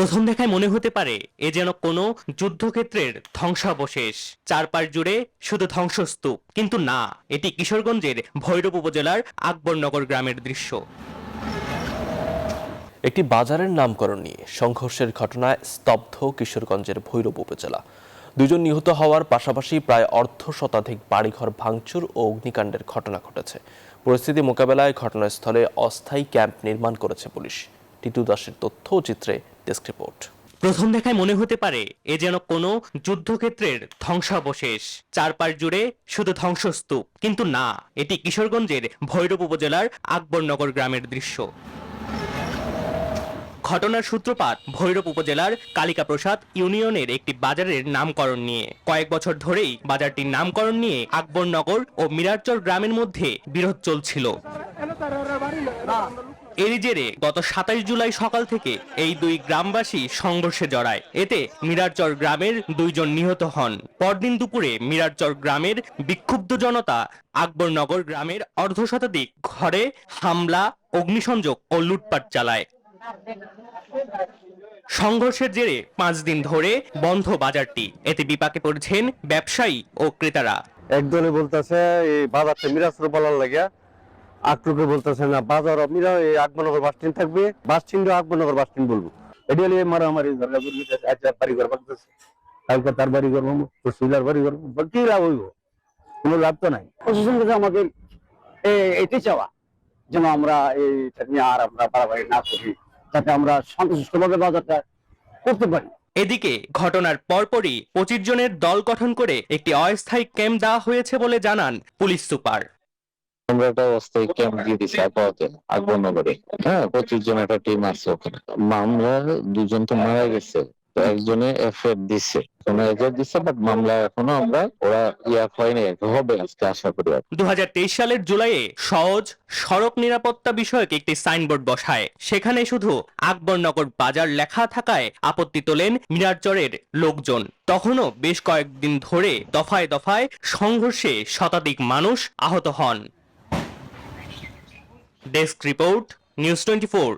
প্রথম দেখায় মনে হতে পারে এ যেন কোনো যুদ্ধক্ষেত্রের ধ্বংসাবশেষ। চারপাশ জুড়ে শুধু ধ্বংসস্তূপ, কিন্তু না, এটি কিশোরগঞ্জের ভৈরব উপজেলার আকবরনগর গ্রামের দৃশ্য। একটি বাজারের নামকরণ নিয়ে সংঘর্ষের ঘটনায় স্তব্ধ কিশোরগঞ্জের ভৈরব উপজেলা। দুজন নিহত হওয়ার পাশাপাশি প্রায় অর্ধ শতাধিক বাড়িঘর ভাঙচুর ও অগ্নিকাণ্ডের ঘটনা ঘটেছে। পরিস্থিতি মোকাবেলায় ঘটনাস্থলে অস্থায়ী ক্যাম্প নির্মাণ করেছে পুলিশ। টিটু দাসের তথ্য ও চিত্রে ডেস্ক রিপোর্ট। প্রথম দেখায় মনে হতে পারে এ যেন কোনো যুদ্ধক্ষেত্রের ধ্বংসাবশেষ। চারপাশ জুড়ে শুধু ধ্বংসস্তূপ, কিন্তু না, এটি কিশোরগঞ্জের ভৈরব উপজেলার আকবরনগর গ্রামের দৃশ্য। ঘটনার সূত্রপাত ভৈরব উপজেলার কালিকাপ্রসাদ ইউনিয়নের একটি বাজারের নামকরণ নিয়ে। কয়েক বছর ধরেই বাজারটির নামকরণ নিয়ে আকবরনগর ও মিরারচর গ্রামের মধ্যে বিরোধ চলছিল। এরই জেরে গত 27 জুলাই সকাল থেকে এই দুই গ্রামবাসী সংঘর্ষে জড়ায়। এতে মিরারচর গ্রামের দুইজন নিহত হন। পরদিন দুপুরে মিরারচর গ্রামের বিক্ষুব্ধ জনতা আকবরনগর গ্রামের অর্ধশতাধিক ঘরে হামলা, অগ্নিসংযোগ ও লুটপাট চালায়। সংঘর্ষের জেরে 5 দিন ধরে বন্ধ বাজারটি। এতে বিপাকে পড়েছেন ব্যবসায়ী ও ক্রেতারা। একদলে বলতেছে এই বাজারটা মিরাজপুর বলার লাগিয়া, আকটুকে বলতেছে না বাজার মিরা এই আকবরনগর বাস স্ট্যান্ড থাকবে, bus stand Akbarnagar bus stand বলবো। এটা হলে মারামারি বাড়ি ঘর করতেছে, কালকে তার বাড়ি করবো, সুইলার বাড়ি করবো, কি লাভ হইব? কোনো লাভ তো নাই। প্রশাসন কাছে আমাদের এটাই চাওয়া যেন আমরা এইটা নিয়ে আর আমরা বাড়াবাড়ি না করি, যাতে আমরা শান্তশিষ্টভাবে বাজারটা করতে পারি। এদিকে ঘটনার পরপরই 25 জনের দল গঠন করে একটি অস্থায়ী ক্যাম্প দেওয়া হয়েছে বলে জানান পুলিশ সুপার। আমরা একটা অস্থায়ী ক্যাম্প দিয়ে দিচ্ছি আপাতত আকবরনগরে। হ্যাঁ, 25 জন একটা টিম আছে ওখানে। মামলা 2 জন তো মারা গেছে, তো একজনে এফআইআর দিচ্ছে, বাট মামলা এখনো ওরা হয়নি, হবে আজকে আশা করি। 2023 সালের জুলাইয়ে সহজ সড়ক নিরাপত্তা বিষয়ক একটি সাইনবোর্ড বসায়। সেখানে শুধু আকবরনগর বাজার লেখা থাকায় আপত্তি তোলেন মিরারচরের লোকজন। তখনও বেশ কয়েকদিন ধরে দফায় দফায় সংঘর্ষে শতাধিক মানুষ আহত হন। Desk report, news 24।